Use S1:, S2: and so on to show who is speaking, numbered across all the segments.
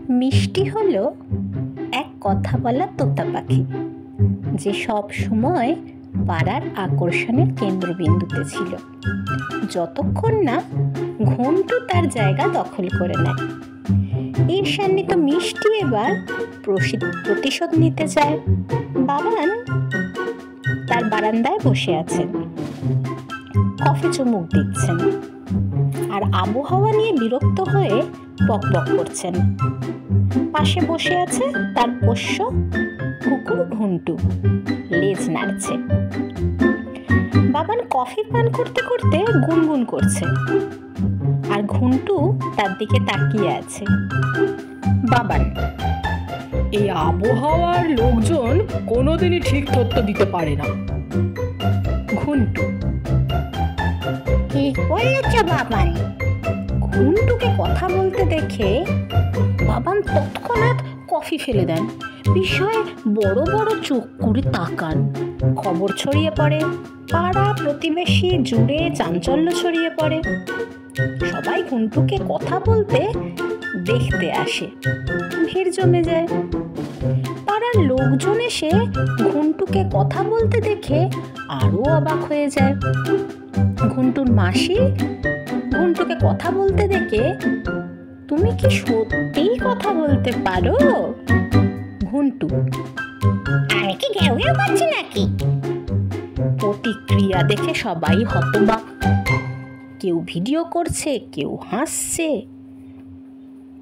S1: মিষ্টি হলো এক কথা বলা তোতা পাখি, যে সব সময় পাড়ার আকর্ষণের কেন্দ্রবিন্দুতে ছিল, যতক্ষণ না ঘন্টু তার জায়গা দখল করে নেয়। ঈর্ষান্বিত মিষ্টি এবার প্রতিশোধ নিতে চায়। বাবান তার বারান্দায় বসে আছেন, কফি চুমুক দিচ্ছেন আর আবহাওয়া নিয়ে বিরক্ত হয়ে বকবক করছেন। পাশে বসে আছে তার পোষ্য কুকুর ঘন্টু, লেজ নাড়ছে। বাবান কফি পান করতে করতে গুনগুন করছে আর ঘন্টু তার দিকে তাকিয়ে আছে।
S2: বাবান: এই আবহাওয়ার লোকজন কোনোদিনই ঠিক তথ্য দিতে পারে না।
S1: ঘন্টু: কি বলেছ বাবান? ঘন্টুকে কথা বলতে দেখে বাবান তৎক্ষণাৎ কফি ফেলে দেন, বিস্ময়ে বড় বড় চোখ করে তাকান। খবর ছড়িয়ে পড়ে, পাড়া প্রতিবেশী জুড়ে চাঞ্চল্য ছড়িয়ে পড়ে। সবাই ঘন্টুকে কথা বলতে দেখতে আসে, ভিড় জমে যায়। পাড়ার লোকজন এসে ঘন্টুকে কথা বলতে দেখে আরো অবাক হয়ে যায়। ঘন্টুর মাসি ঘন্টুকে কথা বলতে দেখে, তুমি কি সত্যিই কথা বলতে পারো? ঘন্টু: আমি কি ঘেউ ঘেউ করছি নাকি? প্রতিক্রিয়া দেখে সবাই হতবাক। কেউ ভিডিও করছে, কেউ হাসছে।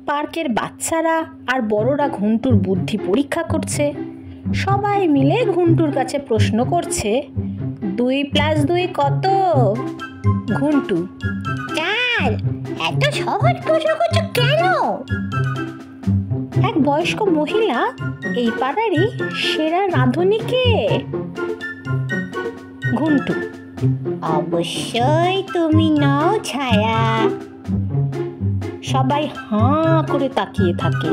S1: পার্কের বাচ্চারা আর বড়রা ঘন্টুর বুদ্ধি পরীক্ষা করছে। সবাই মিলে ঘন্টুর কাছে প্রশ্ন করছে, 2+2 কত? ঘন্টু: 4। এত সহজ প্রশ্ন করছো কেন? এক বয়স্ক মহিলা: এই পাড়ারই সেরা রাঁধুনি কে? ঘন্টু: অবশ্যই তুমি নও, ছায়া। সবাই হাঁ করে তাকিয়ে থাকে।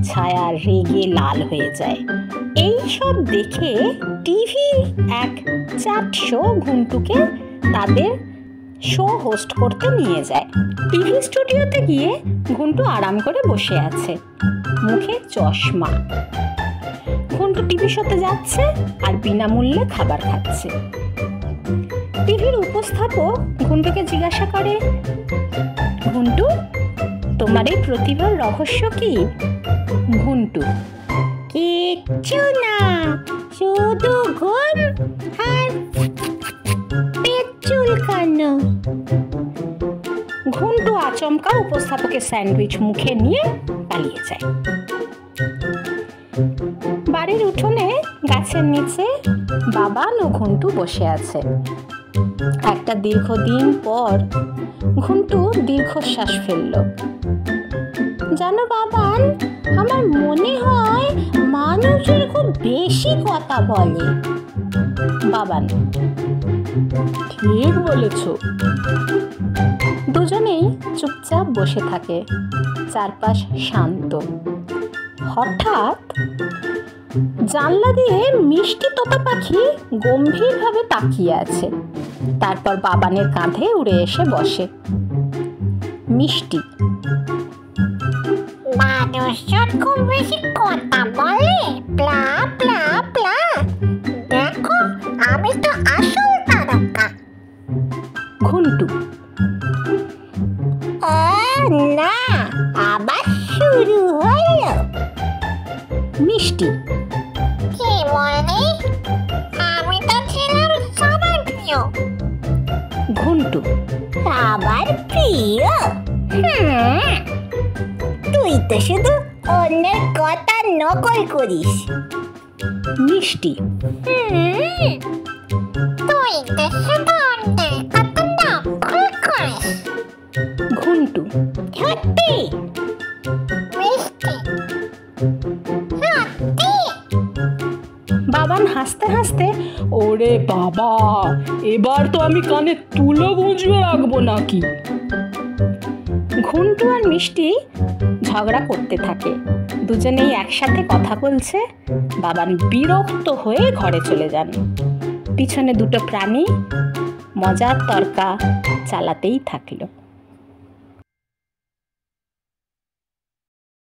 S1: ছায়া রেগে লাল হয়ে যায়। এই সব দেখে টিভি এক চ্যাট শো ঘন্টুকে তাদের শো হোস্ট করতে নিয়ে যায়। টিভি স্টুডিওতে গিয়ে ঘন্টু আরাম করে বসে আছে, মুখে চশমা। ঘন্টু টিভি শোতে যাচ্ছে আর বিনামূল্যে খাবার খাচ্ছে। টিভির উপস্থাপক ঘন্টুকে জিজ্ঞাসা করে, ঘন্টু, তোমার এই প্রতিভার রহস্য কি? ঘন্টু: কিচ্ছু না, শুধু ঘুম আর পেট চুলকানো। ঘন্টু আচমকা উপস্থাপকের স্যান্ডউইচ মুখে নিয়ে পালিয়ে যায়। বাড়ির উঠোনে গাছের নিচে বাবান ও ঘন্টু বসে আছে। একটা দীর্ঘদিন পর ঘন্টু দীর্ঘশ্বাস ফেলল। জানো বাবান, আমার মনে হয় মানুষের খুব বেশি কথা বলে। বাবান:
S2: ঠিক বলেছ।
S1: দুজনেই চুপচাপ বসে থাকে, চারপাশ শান্ত। হঠাৎ জানলা দিয়ে মিষ্টি তোতা পাখি গম্ভীরভাবে তাকিয়ে আছে। তারপর বাবানের কাঁধে উড়ে এসে বসে। মিষ্টি: মানুষজন খুব বেশি কথা বলে, প্লা প্লা প্লা। দেখো, আমি তো আসল তারকা। ঘন্টু: না, আবার শুরু হলো। মিষ্টি: কি বলে? আমি তো ছিলাম সবার প্রিয়। ঘন্টু: আবার প্রিয়? তুই তো শুধু অন্যের কথা নকল করিস। মিষ্টি: তুই তো শুধু অন্যের কথা নকল করিস। ঘন্টু: সত্যি? মিষ্টি: সত্যি? বাবান হাসতে হাসতে:
S2: ওরে বাবা, এবার তো আমি কানে তুলো গুঁজবে রাখবো নাকি?
S1: ঘন্টু আর মিষ্টি ঝগড়া করতে থাকে। দুজনেই একসাথে কথা বলছে। বাবান বিরক্ত হয়ে ঘরে চলে যান। পিছনে দুটো প্রাণী মজার তর্কা চালাতেই থাকলো।